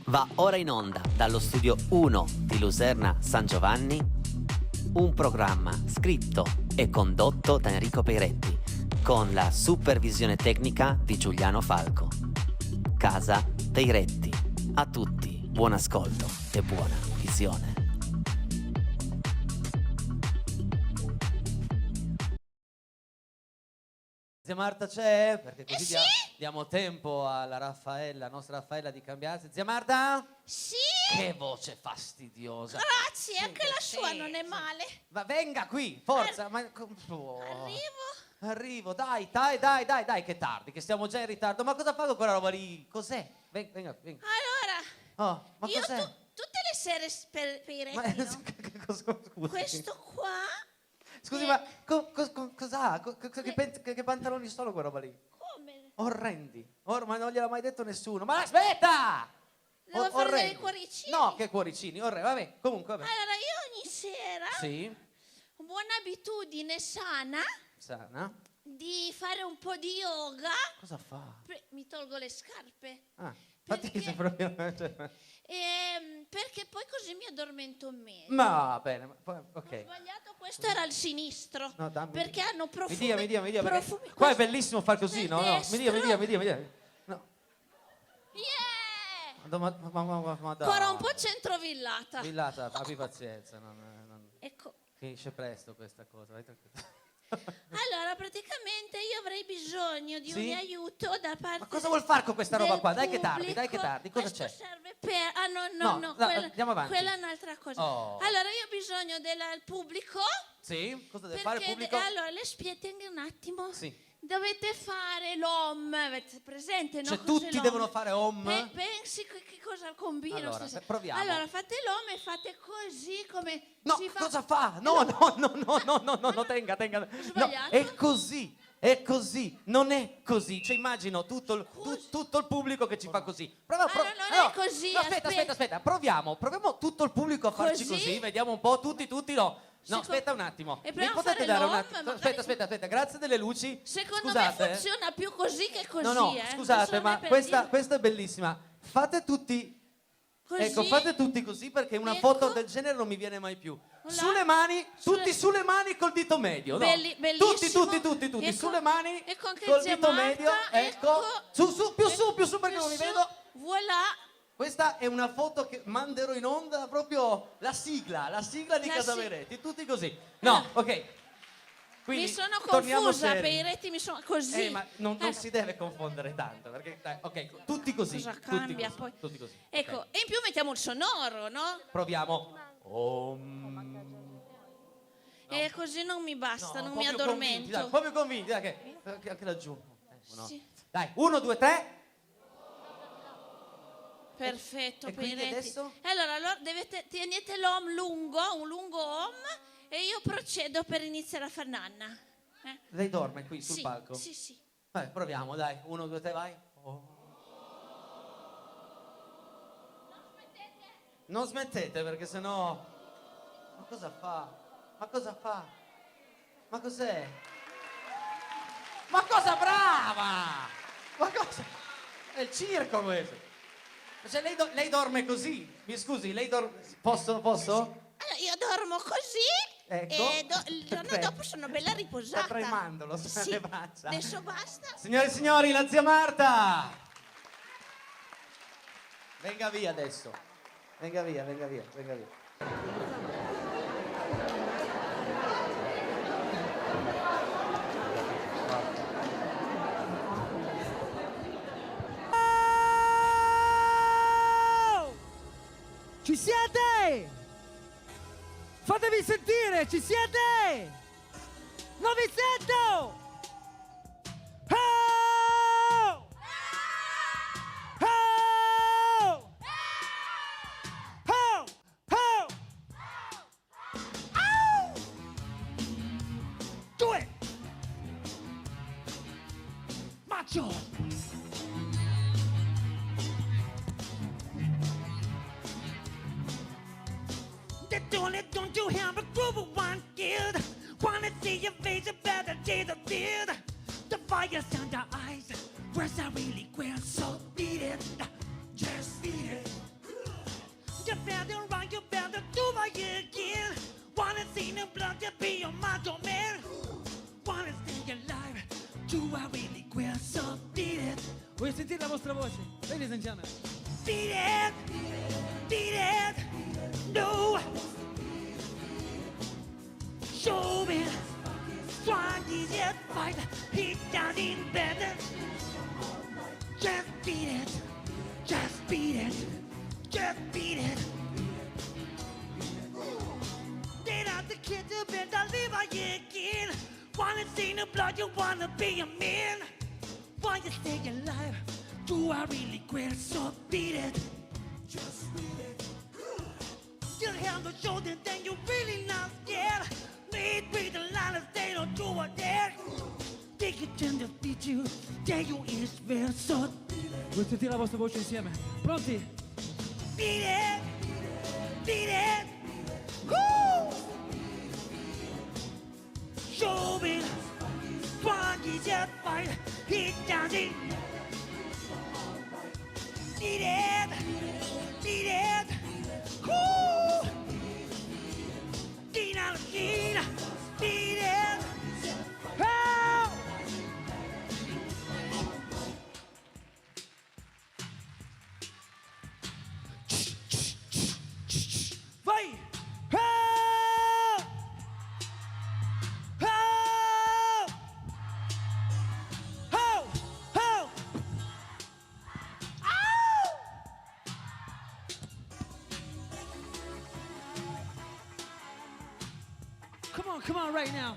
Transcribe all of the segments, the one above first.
Va ora in onda dallo studio 1 di Luserna San Giovanni un programma scritto e condotto da Enrico Peiretti con la supervisione tecnica di Giuliano Falco. Casa Peiretti. A tutti buon ascolto e buona visione. Zia Marta c'è? Perché così sì? diamo tempo alla nostra Raffaella di cambiarsi. Zia Marta? Sì? Che voce fastidiosa. Grazie, anche la sua non è male. Ma venga qui, forza. Arrivo, dai, che tardi, che stiamo già in ritardo. Ma cosa fa con quella roba lì? Cos'è? Venga. Allora, Oh, ma io cos'è? tutte le sere per i retti, no? Scusi. Questo qua. Scusi, è- ma cos'ha? Che pantaloni sono quella roba lì? Come? Orrendi. Ma non gliel'ha mai detto nessuno. Ma aspetta! Devo fare dei Orrendi. cuoricini? No, che cuoricini, vabbè, comunque, vabbè. Allora, io ogni sera Sì, ho buona abitudine sana sana. di fare un po' di yoga. Cosa fa? Mi tolgo le scarpe. Ah, Perché? infatti proprio... Perché poi così mi addormento meglio. Ma bene, Ho ok. sbagliato, questo era il sinistro. No, dammi. Perché hanno profumi. Mi dia, perché profumi. qua è Questo- bellissimo far così, no? del Mi dia. destro. No. Yeah! Ma dai. Ancora un po' centrovillata. Villata, abbi pazienza, non... Ecco. Finisce presto questa cosa, vai tranquillo. Allora, praticamente io avrei bisogno di Sì? un aiuto da parte. Ma cosa vuol fare con questa roba del qua? Dai che tardi, pubblico. cosa Questo c'è? serve per. Ah, No, no, andiamo avanti. quella è un'altra cosa. Oh. Allora, io ho bisogno del pubblico. Sì? Cosa deve fare il Perché pubblico? allora le spieghi un attimo. Sì. Dovete fare l'om, avete presente, no? Cioè Cos'è tutti l'om? devono fare om? Pensi che cosa combino Allora, stasera? proviamo. Allora, fate l'om e fate così come No, si fa. cosa fa? No, tenga. No, sbagliato? è così, non è così. Cioè immagino tutto il pubblico che ci fa così. Non è così, No, aspetta, proviamo tutto il pubblico a farci Così? così, vediamo un po', tutti, no. No, aspetta un attimo. E Mi proviamo a potete fare dare un l'om, attimo? magari- Aspetta, grazie delle luci. Secondo Scusate, me funziona più così che così. No, scusate, Solo ma per questa dire. è bellissima. Fate tutti Così. Ecco, fate tutti così perché una Ecco. foto del genere non mi viene mai più. Là. Sulle mani, tutti sulle mani col dito medio, no? Bellissimo. Tutti, Ecco. sulle mani Ecco anche col zia dito Marta, medio, ecco. Più su perché non mi vedo. Voilà. Questa è una foto che manderò in onda proprio la sigla di La Casa si- Peiretti, tutti così. No, ok. Quindi, Mi sono torniamo confusa, seri. Peiretti, mi sono così. Ma non si deve confondere tanto, perché dai, ok, tutti così. Cosa tutti cambia così, poi? tutti così. Ecco, ok. e in più mettiamo il sonoro, no? Proviamo. E così non mi basta, No, non un po' mi più convinti, dai, addormento. un po' più convinti, dai, che anche laggiù. No. Sì. Dai, 1, 2, 3. Perfetto, E quindi Peiretti. adesso? Allora tenete l'om lungo, un lungo om, e io procedo per iniziare a fare nanna. Lei dorme qui sul Sì, palco? Sì. Vai, proviamo, dai. 1, 2, 3, vai. Oh. Non smettete perché sennò... Ma cosa fa? Ma cos'è? Ma cosa brava! Ma cosa? È il circo questo. Cioè lei dorme così? Mi scusi, lei dorme... Posso? Allora io dormo così. Ecco. E il giorno dopo sono bella riposata. Sta tremando, lo sa Sì. le braccia. Adesso basta. Signore e signori, la zia Marta! Venga via adesso. Venga via. Ci siete? Fatevi sentire, ci siete? Non vi sento! Oh! Oh! Oh! Oh! Oh! Do it! Macho! They're doing it, don't you have a group of one kid? Wanna see your face, you better take the beard. The fire's under eyes, where's I really queer? So beat it, just beat it. la vostra voce. Ladies and gentlemen. Beat it, no. Show me, strong is yet fight, it doesn't better. Just beat it, just beat it, just beat it. They not the kid to bend, I live again. Wanna see the blood, you wanna be a man. Wanna stay alive, you are really great, so beat it. Just beat it. You have no shoulder, then you really not scared. Meet with the line, they don't do what they're. Take it and they'll beat you, tell you it's very so. Vuoi sentire la vostra voce insieme? Pronti? Beat it, beat it, woo! Show me, one is your fight, hit down it. Beat it, beat it, woo! Dina, Dina, beat it, oh! Vai! Oh! Oh! Oh! Oh! Ow! Come on right now.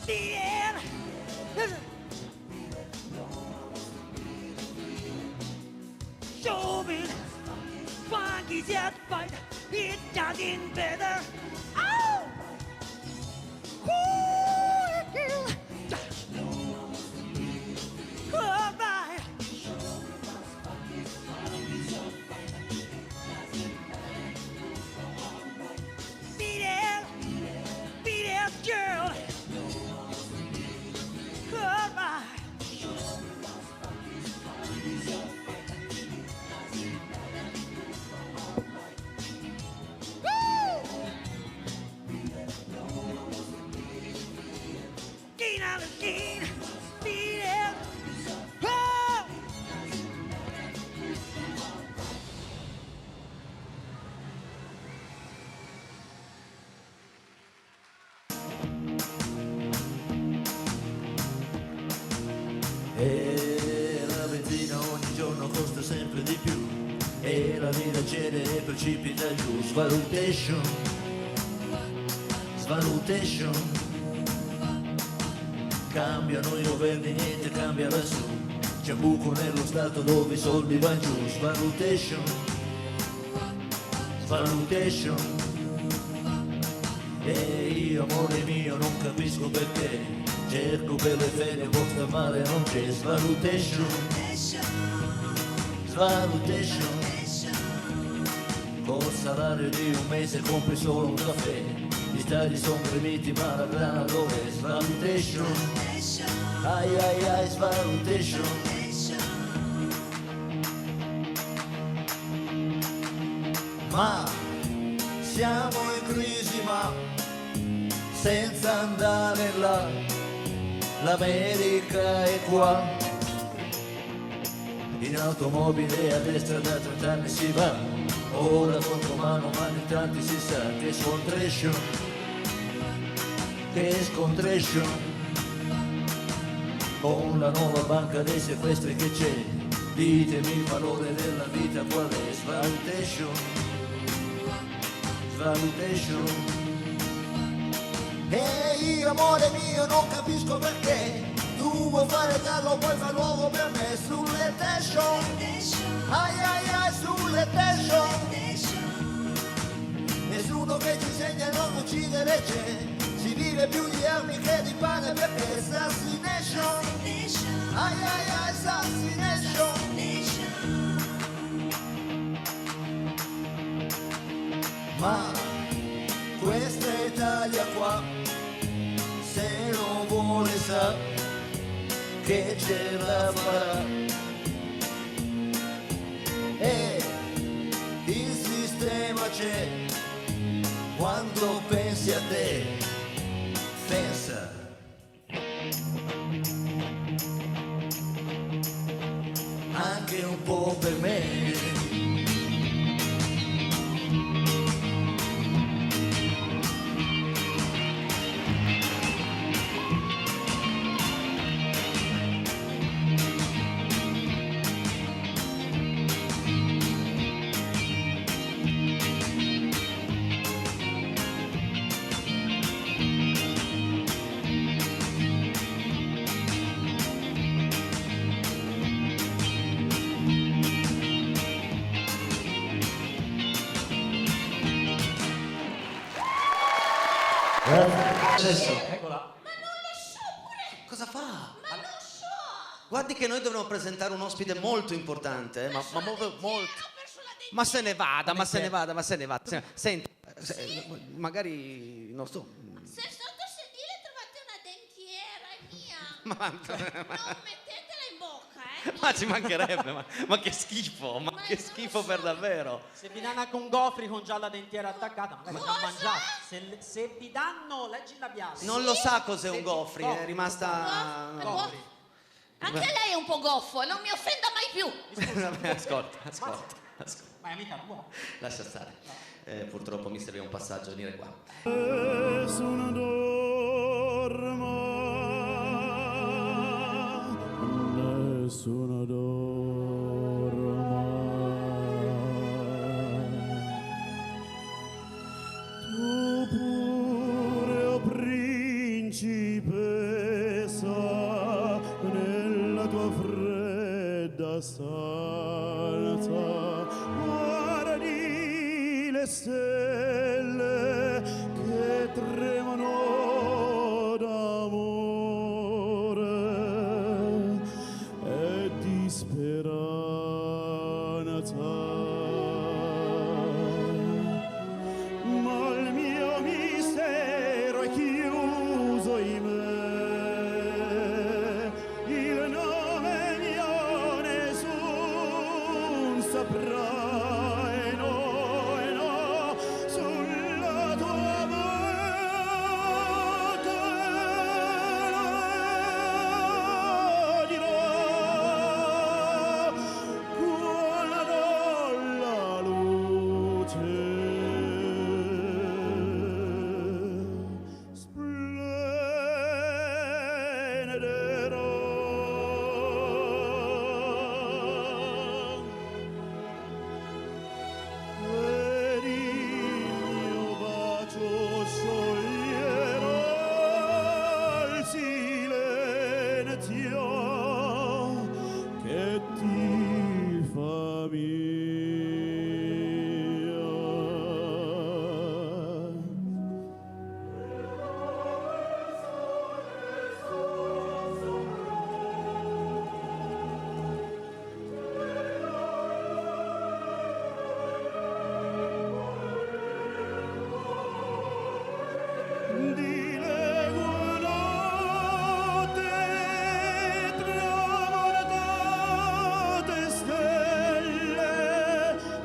Beat it! Listen. Show me funky jet fight, it doesn't better. Ow! Ooh, all right. Beat it, girl. All right. Again, beat it. Oh! E la benzina ogni giorno costa sempre di più e la vita cede e precipita giù. Svalutation, svalutation. Cambiano i governi, niente cambia lassù. C'è un buco nello stato dove i soldi vanno giù. Svalutation, svalutation. E io, amore mio, non capisco perché. Cerco per le ferie, costa male non c'è. Svalutation, svalutation. Col salario di un mese compri solo un caffè. Gli stadi sono gremiti ma la grana dove? Svalutation, ai ai ai, svalutation. Ma siamo in crisi ma senza andare là, l'America è qua. In automobile a destra da 30 anni si va, ora contro mano ma in tanti si sa che scontration, che scontration. Con la nuova banca dei sequestri che c'è, ditemi il valore della vita qual è. Svalutation, svalutation. E io, amore mio, non capisco perché tu vuoi fare carro, vuoi far l'uomo per me. Sulle tension, ai ai ai, sulle tension. Nessuno che ci insegna a non uccidere c'è. Si vive più di armi che di pane perché assassination, ai ai ai, assassination. Ma questa Italia qua sa che ce la farà. E il sistema c'è, quando pensi a te, pensa. Anche un po' per me. Eccola. Ma non lo so pure! Cosa fa? Ma non so! Guardi che noi dovremmo presentare un ospite molto importante, ma molto. Ho perso la dentiera! Ma se ne vada, ma se ne vada, ma se ne vada. Senti, magari non so. Se sotto il sedile trovate una dentiera, è mia! Ma, Non mettetela in bocca, eh! ma ci mancherebbe, ma che schifo, ma Ma che non schifo so. per davvero. Se vi danno con gofri con già la dentiera attaccata, magari Cosa? non mangiate. Se vi danno, leggi il labiale. Non lo sa cos'è un Sì. gofri, è Gofri, rimasta. Gofri. Anche lei è un po' goffo e non mi offenda mai più! Vabbè, ascolta. Ma è amica tua. Lascia stare. Purtroppo mi serve un passaggio, venire qua. Nessuno dorma, nessuno dorma. Tu pure, o principessa, nella tua fredda stanza, guardi le stelle che tremano d'amore e di speranza. Ma il mio mistero è chiuso in me, il nome mio nessun saprà, e no, sulla tua bocca lo dirò, quando la luce splenderò. Per il mio bacio scioglierò il silenzio che ti fa mia. Di legua notte tramontate stelle,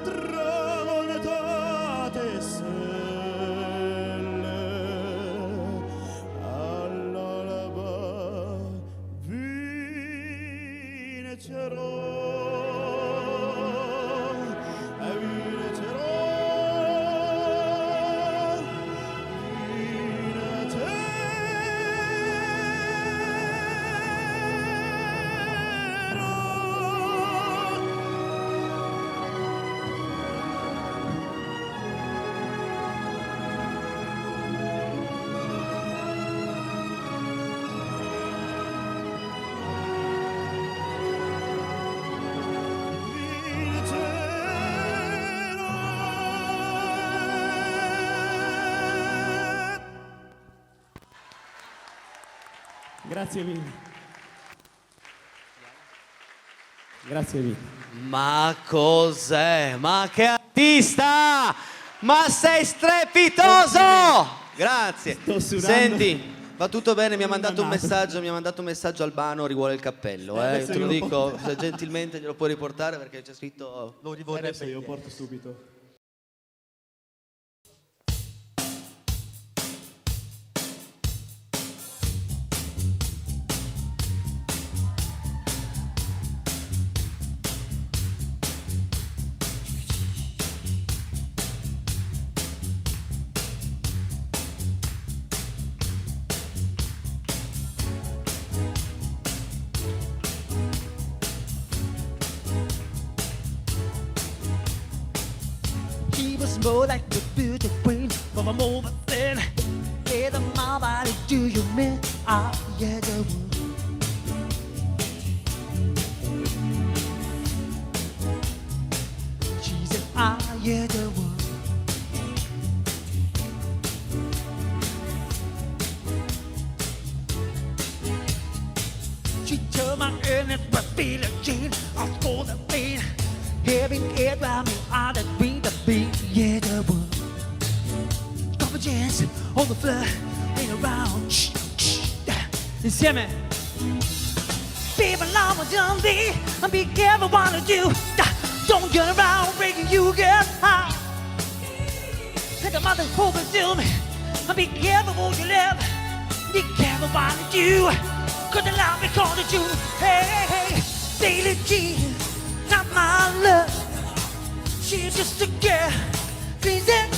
tramontate stelle, all'alba vincerò, vincerò. Grazie mille. Grazie mille. Ma cos'è? Ma che artista! Ma sei strepitoso! Grazie. Sto sudando. Senti, Va tutto bene, mi ha mandato un messaggio Albano, rivuole il cappello, adesso te lo io lo dico, se gentilmente glielo puoi riportare perché c'è scritto... Lo rivolgo adesso, io porto subito. He was more like the beauty queen from a moment then. Hey, the body, do you mean? Ah, yeah, the wood. She said, ah, yeah, the wood. She told my earnest but feeling Jean, I'll score the pain. Having it around me, I that beat the beat, yeah, the wood. Couple chance on the floor, ain't around. Shh, shh, you see me? Baby, I'm a zombie, and be careful what I do. Don't get around breaking you get high. Let the mother overdo me, and be careful what you live. Be careful what you do, cause the love me call the Jew. Hey, hey, Daily G. Not my love, she's just a girl. Please it.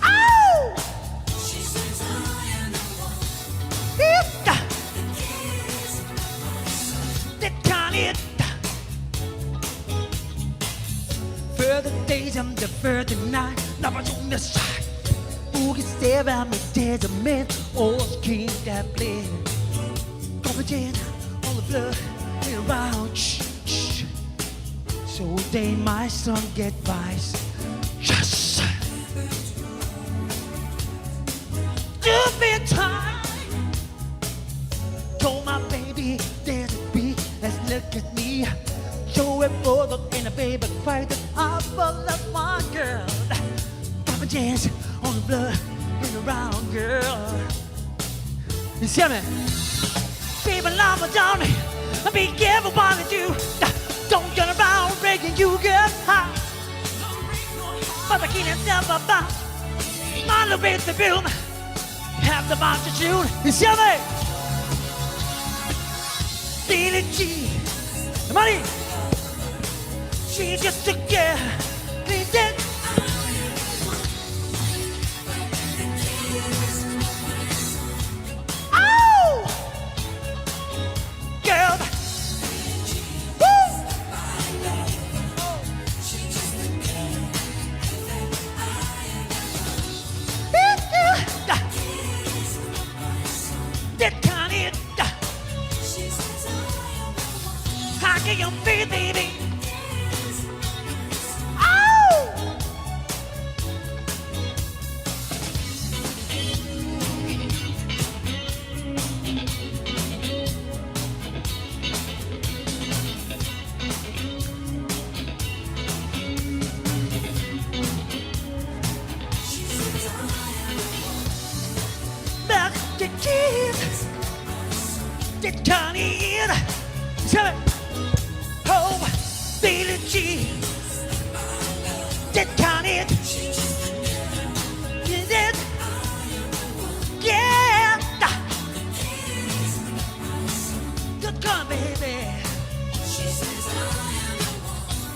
Oh! That kind it. Further days and the further night, never on the side. Who can stare at me, there's a man, or king that play. Collagen, all the blood, and around, shh, shh. So they my son get wise. Yes! Just be time. Told my baby, there's a beat, let's look at me. Show it for the in a baby, cry that I love my girl. Collagen, on the blood and around, girl. Insieme. Baby, love down me. Be careful what you do. Don't get around breaking you get high. But I can't never buy. Moderate the room. Have the box to shoot. Insieme. Billie G. Money. She's just a girl. Please it. Girl, woo! That kind of how can you feel, baby? Oh! Back to kids, that kind of tell me, oh, Billie G, that kind of is it? Yeah, good girl, baby.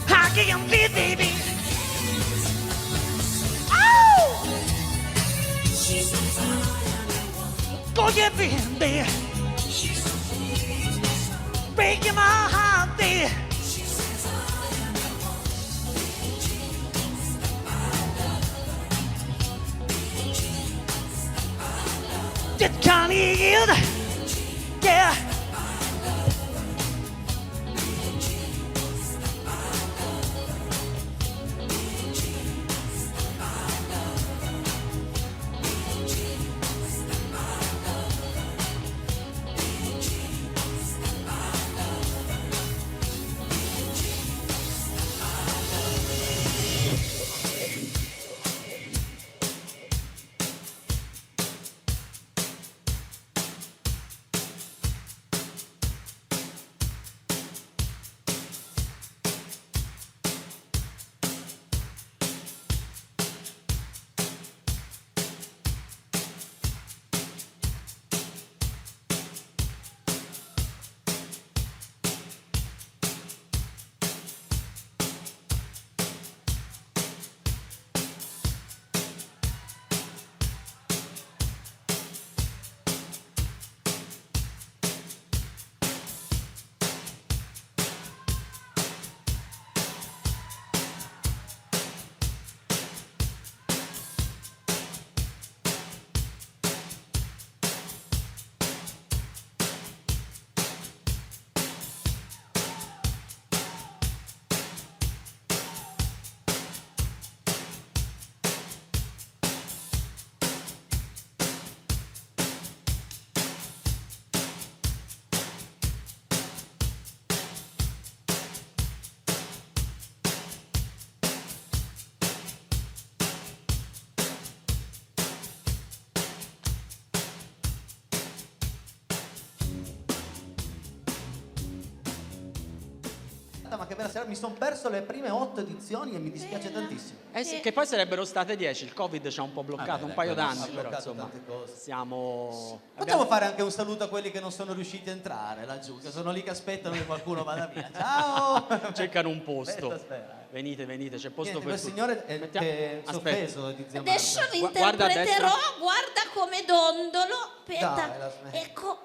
How can you feel, baby? Oh! Go get me, baby. Breaking my heart, baby. That kind of yield, yeah. Ma che bella sera, mi sono perso le prime 8 edizioni e mi dispiace tantissimo. Sì, che poi sarebbero state 10, il Covid ci ha un po' bloccato, un paio d'anni, però insomma, tante cose. siamo... Possiamo fare anche un saluto a quelli che non sono riusciti a entrare laggiù, che sono lì che aspettano che qualcuno vada via. Ciao! Cercano un posto. Aspetta. Venite, c'è posto Niente, per quel tutti. signore è che si è Aspetta. offeso di zia Adesso Marta. vi Guarda a interpreterò, destra. guarda come dondolo. Aspetta, Dai, la smetti. ecco,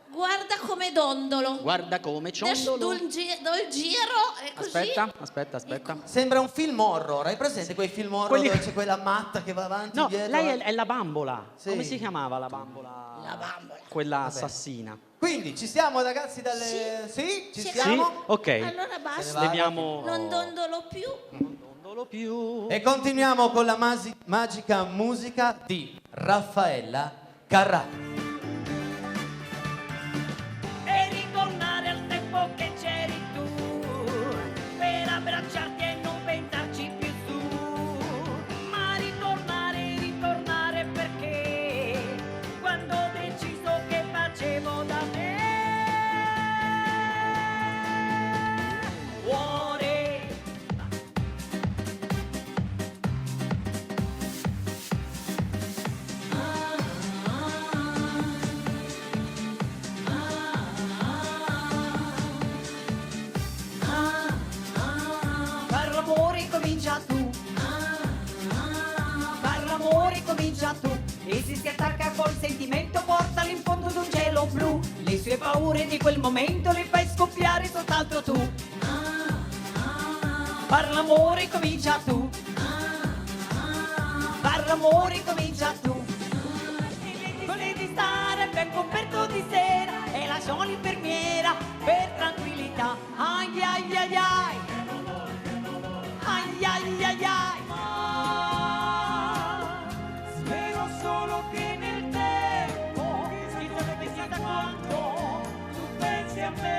guarda come dondolo. Guarda come Adesso ciondolo. do il giro e così. Aspetta. Sembra un film horror, hai presente quei film horror Quelli- dove c'è quella matta che va avanti No, dietro? lei è la bambola. Sì. Come si chiamava la bambola? La bambola. Quella assassina. Quindi ci siamo ragazzi dalle... Sì? Ci Sì. siamo? Ok. Allora basta, Leviamo... non dondolo più. Dondolo più. E continuiamo con la magica musica di Raffaella Carrà. E ritornare al tempo che c'eri tu, per abbracciarti e non pensarci più su, ma ritornare perché quando ho deciso che facevo da me, cuore. Far l'amore comincia tu, far l'amore comincia tu, e se si attacca col sentimento portalo in fondo d'un cielo blu, le sue paure di quel momento le fai scoppiare soltanto tu. Far l'amore comincia tu, far l'amore comincia tu, volevi stare ben coperto di sera e lasciò l'infermiera per tranquillità. Ai ai ai ai, ai ai ai ai. Spero solo che nel tempo, chissà quanto tu pensi a me.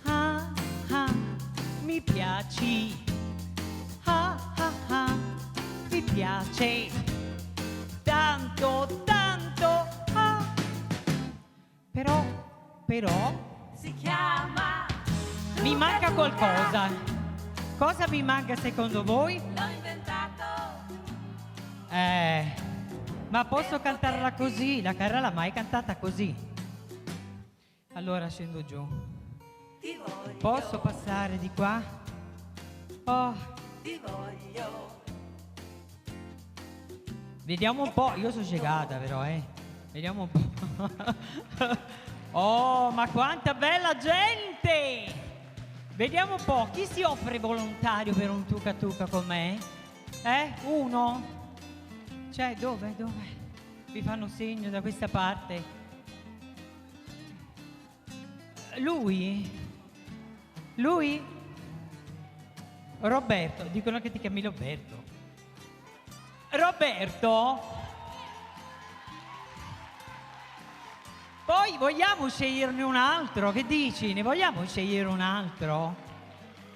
Ah, ah, mi piaci. Ah, ah, ah, mi piace. Tanto, tanto. Ah. Però. Si chiama. Mi manca qualcosa. Cosa mi manca secondo voi? L'ho inventato. Ma posso cantarla così? La Carrà l'ha mai cantata così? Allora scendo giù. Posso passare di qua? Oh. Ti voglio. Vediamo un po', io sono cecata però, Vediamo un po'. Oh, ma quanta bella gente! Vediamo un po', chi si offre volontario per un tuca tuca con me? Uno? Cioè, dove? Vi fanno segno da questa parte. Lui? Roberto, dicono che ti chiami Roberto. Roberto? Poi vogliamo sceglierne un altro? Che dici? Ne vogliamo scegliere un altro?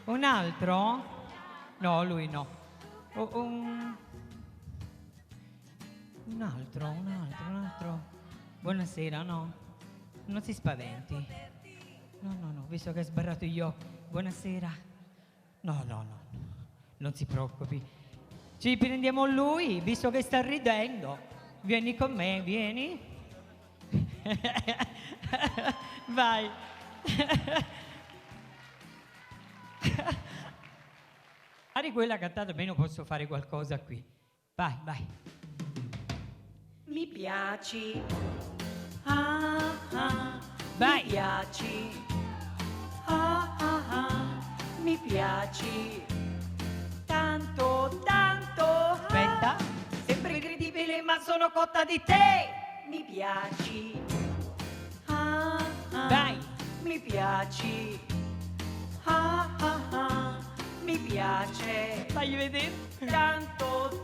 Un altro? No, lui no. Un altro. Buonasera, no? Non si spaventi. No, visto che hai sbarrato gli occhi. Buonasera. No, non si preoccupi. Ci prendiamo lui, visto che sta ridendo. Vieni con me, vieni. Vai. Ari, quella ha cantato, almeno posso fare qualcosa qui. Vai. Mi piaci. Vai. Mi piaci. Mi piaci. Tanto. Aspetta. Sembra incredibile, ma sono cotta di te. Mi piaci. Dai. Mi piaci. Mi piace. Fagli vedere. Tanto.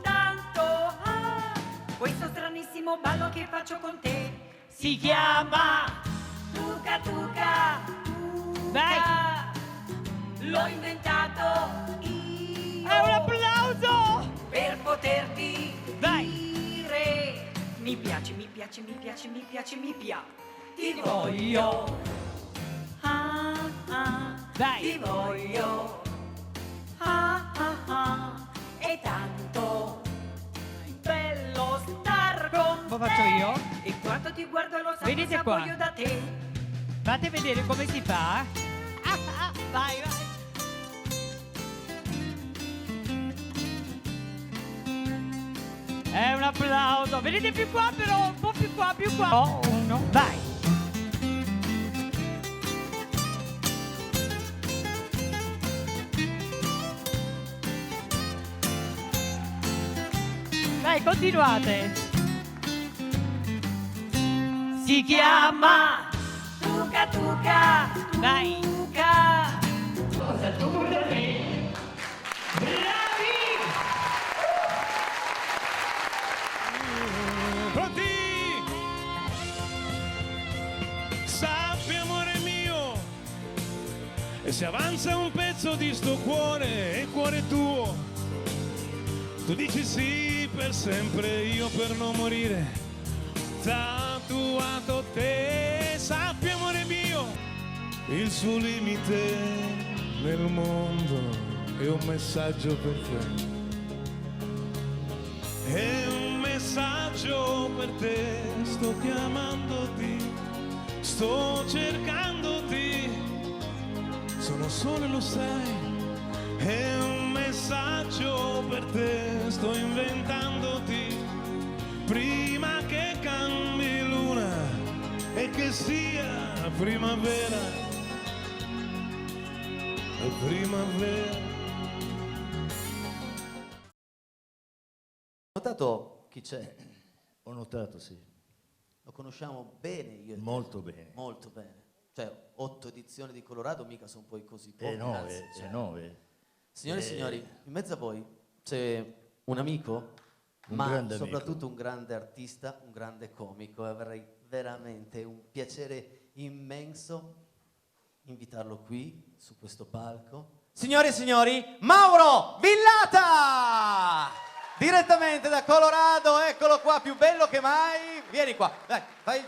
Questo stranissimo ballo che faccio con te si chiama tuca tuca. Vai. l'ho inventato io. È un applauso! Per poterti Vai. dire mi piaci, mi piaci, mi piaci, mi piaci, mi piaci. Ti voglio. Ah, ah, Vai. ti voglio. Ah, ah, ah. È tanto bello star con Lo te. faccio io? E quando ti guardo lo so Venite cosa qua. voglio da te. Fate vedere come si fa. Vai, vai. È un applauso. Venite più qua però, un po' più qua, più qua. Oh, uno, vai. Dai, continuate. Si chiama Tuca Tuca Dai. Tuca. Pronti? Sappi amore mio, e se avanza un pezzo di sto cuore, è cuore tuo. Tu dici sì per sempre, io per non morire, tatuato te. Sappi amore mio, il suo limite nel mondo è un messaggio per te. È un messaggio per te, sto chiamandoti, sto cercandoti, sono solo e lo sai. È un messaggio per te, sto inventandoti, prima che cambi luna e che sia primavera, primavera. Ho notato chi c'è? Ho notato, sì. Lo conosciamo bene io e te. Molto bene. Molto bene. Cioè, 8 edizioni di Colorado mica sono poi così poche. 9, cioè. 9. Signore e signori, in mezzo a voi c'è un amico, Un ma grande amico. soprattutto un grande artista, un grande comico, e avrei veramente un piacere immenso invitarlo qui, su questo palco. Signore e signori, Mauro Villata! Direttamente da Colorado, eccolo qua, più bello che mai. Vieni qua, dai, fai il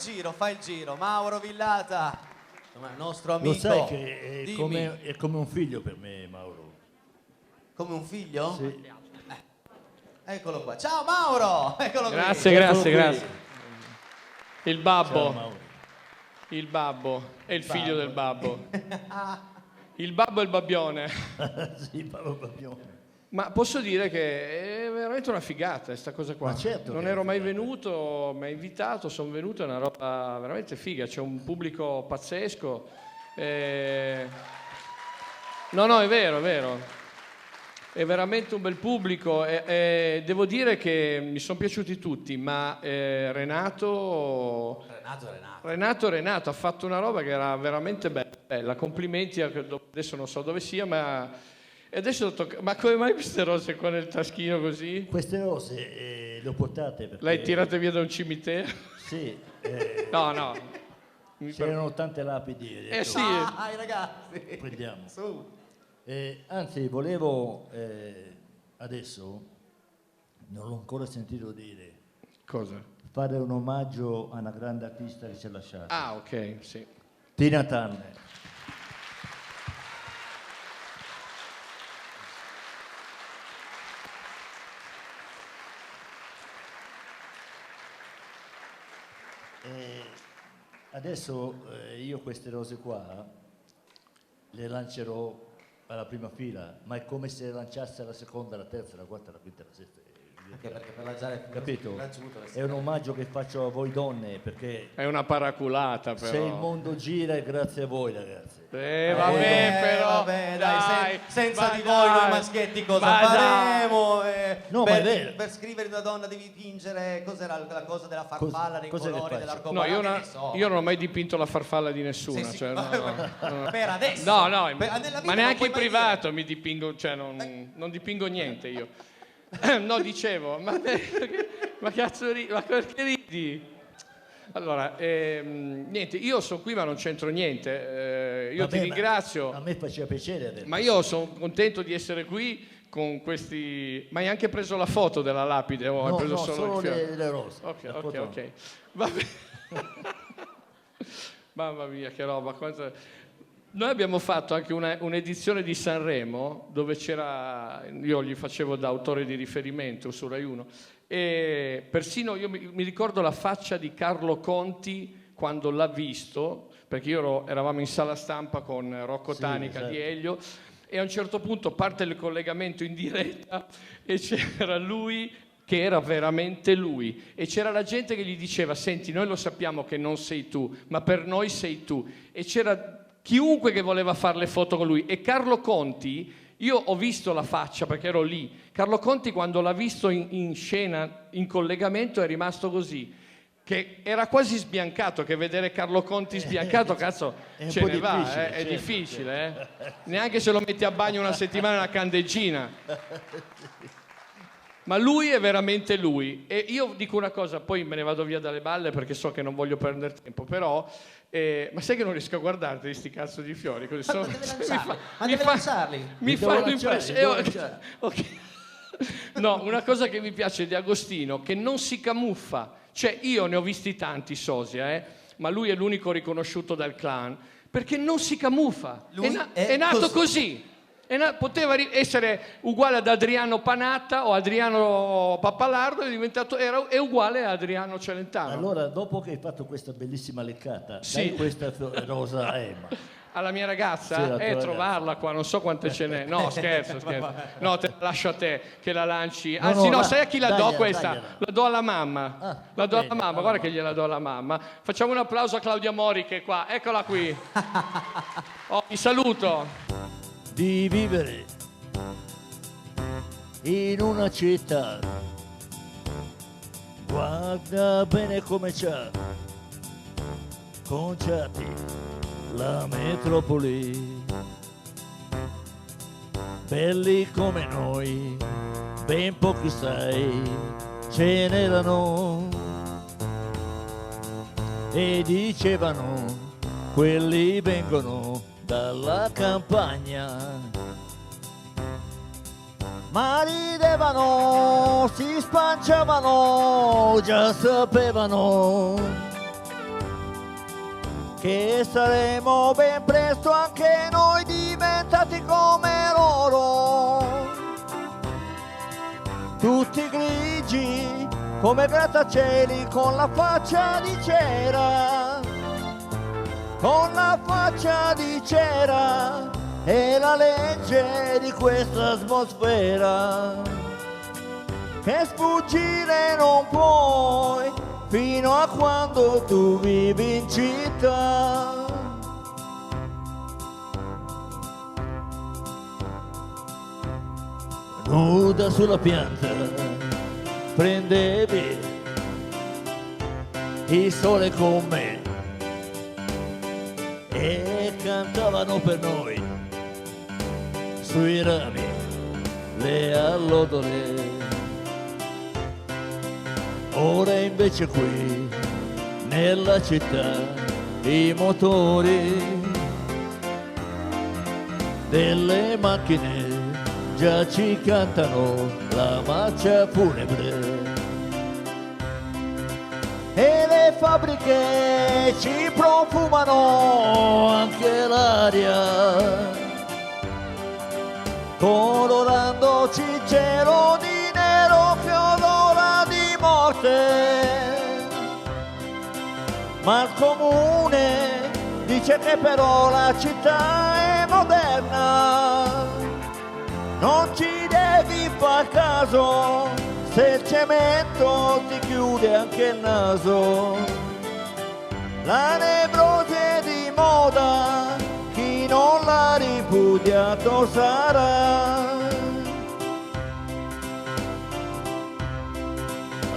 giro. Mauro Villata, insomma, il nostro amico. Lo sai che Dimmi. è come un figlio per me, Mauro. Come un figlio? Sì. Eccolo qua. Ciao Mauro! Eccolo qui. Grazie. Il Ciao, babbo. Mauro. Il babbo è il figlio del babbo. Il babbo e il babbione. Sì, Paolo Babbione. Ma posso dire che è veramente una figata questa cosa qua. Ma certo non che è ero mai figata. venuto, mi ha invitato, sono venuto, è una roba veramente figa, c'è un pubblico pazzesco. No, è vero. È veramente un bel pubblico e devo dire che mi sono piaciuti tutti, ma Renato ha fatto una roba che era veramente bella. Complimenti, adesso non so dove sia, ma adesso tocca. Ma come mai queste rose qua nel taschino così? Queste rose le ho portate perché... Le hai tirate via da un cimitero? Sì. No. C'erano tante lapidi. ho detto, Sì. Dai ragazzi. Prendiamo. Su. Anzi, volevo adesso, non l'ho ancora sentito dire, Cosa? fare un omaggio a una grande artista che ci ha lasciato. Ah, ok, sì. Tina Turner. Adesso io queste rose qua le lancerò alla prima fila, ma è come se le lanciasse la seconda, la terza, la quarta, la quinta, la sesta. Anche perché per lanciare Capito? raggiunto le È un omaggio che faccio a voi donne, perché È una paraculata, però. se il mondo gira è grazie a voi, ragazzi. Vabbè, però. Vabbè, dai, senza ma di voi noi dai, maschietti cosa ma faremo? No, ma è vero. Per scrivere una donna devi dipingere cos'era la cosa della farfalla, dei Cosa che colori, faccio? dell'arcobaleno. No, che ne so. io non ho mai dipinto la farfalla di nessuno. Sì, sì. Cioè, no. Per adesso. No, Nella vita ma non neanche puoi in mai privato mi dipingo, cioè non dipingo niente io. No, dicevo, ma cazzo ma perché ridi? Allora, niente, io sono qui ma non c'entro niente. Io ti ringrazio. A me faceva piacere adesso. Ma io sono contento di essere qui con questi... Ma hai anche preso la foto della lapide? O hai preso solo il fiore? le rose. Ok. Va bene. Mamma mia, che roba. Noi abbiamo fatto anche un'edizione di Sanremo dove c'era... Io gli facevo da autore di riferimento su Rai 1 e persino io mi ricordo la faccia di Carlo Conti quando l'ha visto, perché eravamo in sala stampa con Rocco Tanica di Elio, e a un certo punto parte il collegamento in diretta e c'era lui che era veramente lui e c'era la gente che gli diceva: senti, noi lo sappiamo che non sei tu, ma per noi sei tu, e c'era chiunque che voleva fare le foto con lui. E Carlo Conti, io ho visto la faccia perché ero lì, Carlo Conti quando l'ha visto in scena, in collegamento, è rimasto così, che era quasi sbiancato, che vedere Carlo Conti sbiancato, cazzo, ce ne va, è difficile. Neanche se lo metti a bagno una settimana una candeggina. Ma lui è veramente lui. E io dico una cosa, poi me ne vado via dalle balle perché so che non voglio perdere tempo, però... ma sai che non riesco a guardarti questi cazzo di fiori? Così Ma deve lanciarli. Mi fanno impressione. Okay. No, una cosa che mi piace di Agostino, che non si camuffa. Cioè, io ne ho visti tanti sosia, ma lui è l'unico riconosciuto dal clan, perché non si camuffa. È nato così. Poteva essere uguale ad Adriano Panatta o Adriano Pappalardo, è uguale a Adriano Celentano. Allora, dopo che hai fatto questa bellissima leccata, dai questa rosa a Emma. Alla mia ragazza? Trovarla qua, non so quante ce n'è. No, scherzo. No, te la lascio a te, che la lanci. Anzi, no, sai a chi la do questa? Dagliela. La do alla mamma. La do alla mamma, guarda che gliela do alla mamma. Facciamo un applauso a Claudia Mori che è qua. Eccola qui. Vi saluto. Di vivere in una città, guarda bene come c'ha conciati la metropoli, belli come noi, ben pochi sai, ce n'erano, e dicevano, quelli vengono dalla campagna, ma ridevano, si spanciavano, già sapevano che saremo ben presto anche noi diventati come loro, tutti grigi come grattacieli con la faccia di cera, con la faccia di cera, è la legge di questa atmosfera, che sfuggire non puoi fino a quando tu vivi in città. Nuda sulla pianta prendevi il sole con me e cantavano per noi sui rami le allodole. Ora invece qui nella città i motori delle macchine già ci cantano la marcia funebre, e le fabbriche ci profumano anche l'aria, colorandoci il cielo di nero che odora di morte. Ma il comune dice che però la città è moderna, non ci devi far caso, se il cemento ti chiude anche il naso. La nevrosi è di moda, chi non l'ha ripudiato sarà.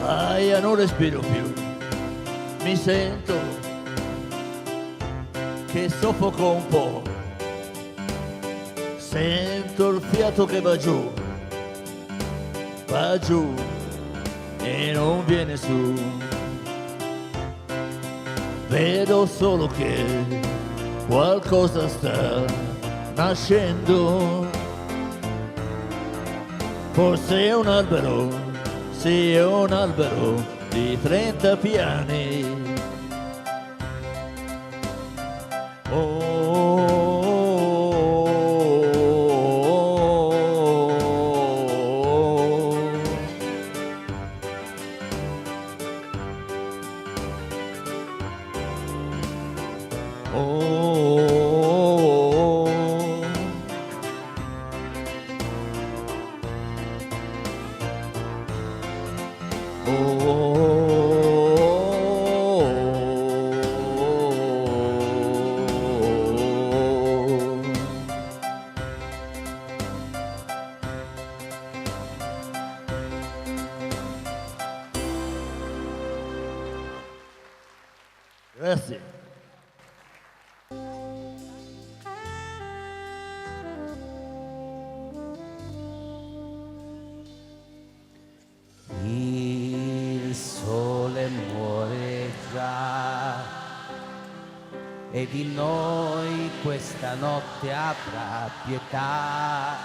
Aia, non respiro più, mi sento che soffoco un po', sento il fiato che va giù e non viene su. vedo solo che qualcosa sta nascendo. Forse è un albero, sì è un albero di 30 piani. Grazie. Il sole muore già e di noi questa notte avrà pietà,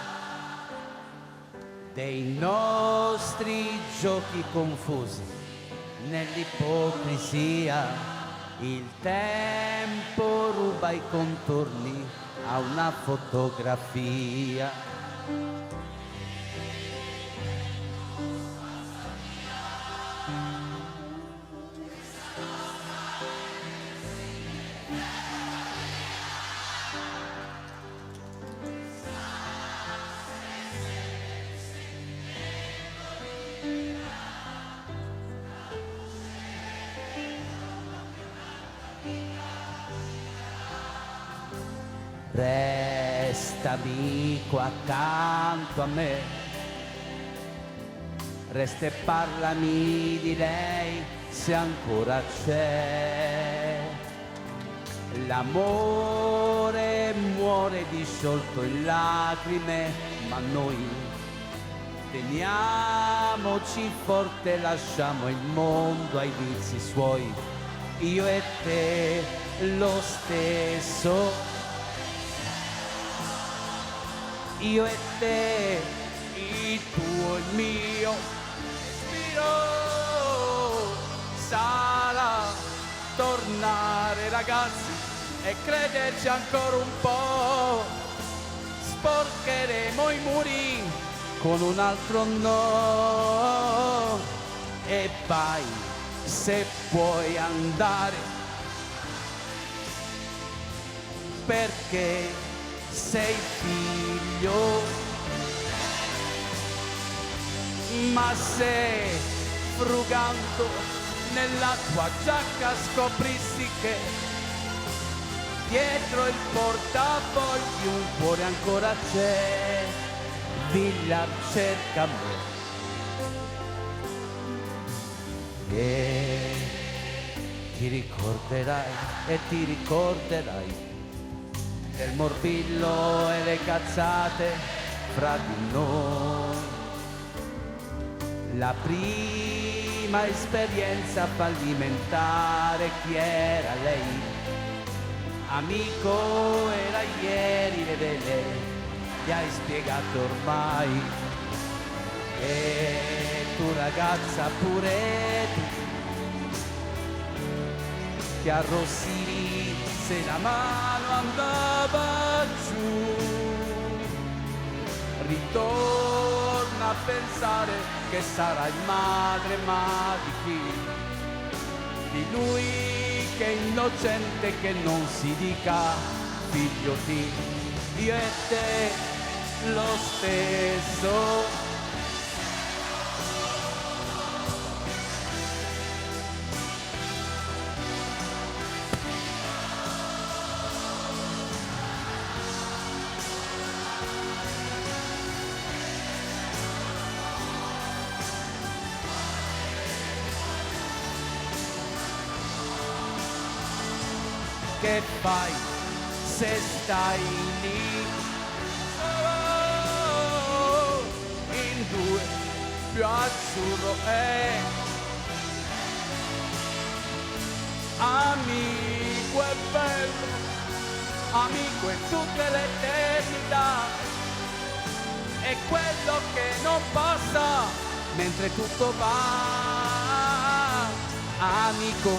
dei nostri giochi confusi nell'ipocrisia. Il tempo ruba i contorni a una fotografia. Restami qua accanto a me, resta e parlami di lei se ancora c'è. L'amore muore disciolto in lacrime, ma noi teniamoci forte, lasciamo il mondo ai vizi suoi, io e te lo stesso. Io e te, il tuo e il mio respiro, sarà tornare ragazzi e crederci ancora un po', sporcheremo i muri con un altro no, e vai se puoi andare, perché sei figlio, ma se frugando nella tua giacca scoprissi che dietro il portafogli un cuore ancora c'è, Villa cerca me e ti ricorderai e ti ricorderai del morbillo e le cazzate fra di noi, la prima esperienza fallimentare. Chi era lei? Amico era ieri, le vele gli hai spiegato ormai, e tu ragazza pure tu ti arrossì se la mano andava giù. Ritorna a pensare che sarai madre, ma di chi? Di lui che è innocente, che non si dica figlio di. Io e te lo stesso. Che fai se stai lì in due più azzurro e amici? amico è bello, amico è tutta l'eternità, è quello che non passa mentre tutto va. Amico,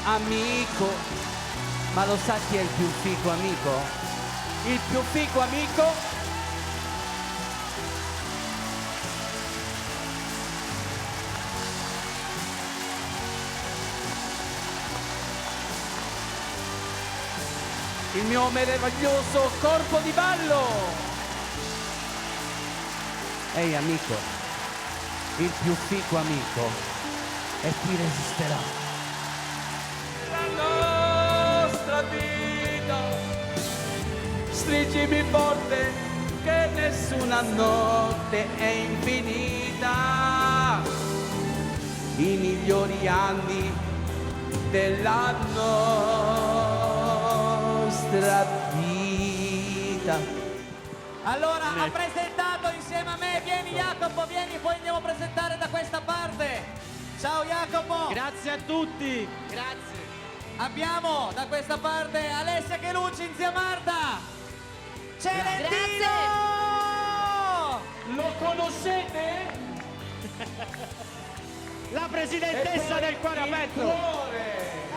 amico, ma lo sa chi è il più fico amico? Il più fico amico? Il mio meraviglioso corpo di ballo. Ehi amico, il più fico amico è chi resisterà. La nostra vita, stringimi forte che nessuna notte è infinita. I migliori anni della nostra vita. Allora, ha presentato insieme a me, vieni Jacopo, vieni, poi andiamo a presentare da questa parte. Ciao Jacopo. Grazie a tutti. Grazie. Abbiamo da questa parte Alessia Chelucci in zia Marta. Celentino! Lo conoscete? La presidentessa del cuore aperto.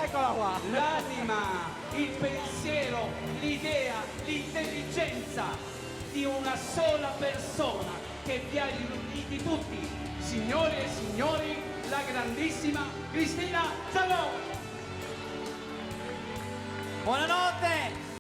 Eccola qua. L'anima, il pensiero, l'idea, l'intelligenza di una sola persona che vi ha riuniti tutti. Signore e signori, la grandissima Cristina Zalò. Buonanotte.